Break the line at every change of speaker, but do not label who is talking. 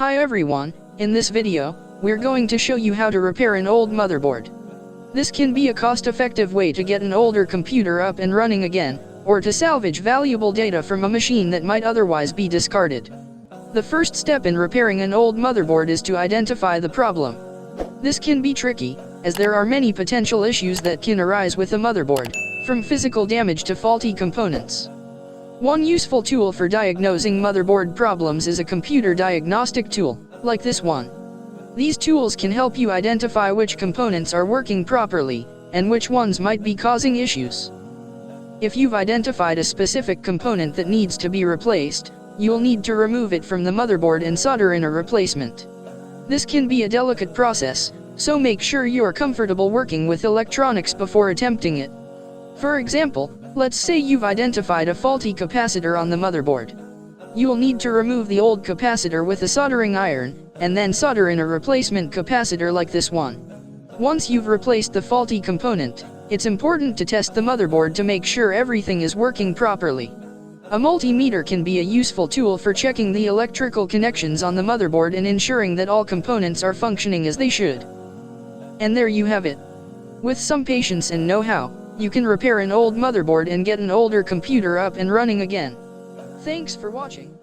Hi everyone, in this video, we're going to show you how to repair an old motherboard. This can be a cost-effective way to get an older computer up and running again, or to salvage valuable data from a machine that might otherwise be discarded. The first step in repairing an old motherboard is to identify the problem. This can be tricky, as there are many potential issues that can arise with a motherboard, from physical damage to faulty components. One useful tool for diagnosing motherboard problems is a computer diagnostic tool, like this one. These tools can help you identify which components are working properly, and which ones might be causing issues. If you've identified a specific component that needs to be replaced, you'll need to remove it from the motherboard and solder in a replacement. This can be a delicate process, so make sure you're comfortable working with electronics before attempting it. For example, let's say you've identified a faulty capacitor on the motherboard. You'll need to remove the old capacitor with a soldering iron, and then solder in a replacement capacitor like this one. Once you've replaced the faulty component, it's important to test the motherboard to make sure everything is working properly. A multimeter can be a useful tool for checking the electrical connections on the motherboard and ensuring that all components are functioning as they should. And there you have it. With some patience and know-how, you can repair an old motherboard and get an older computer up and running again. Thanks for watching.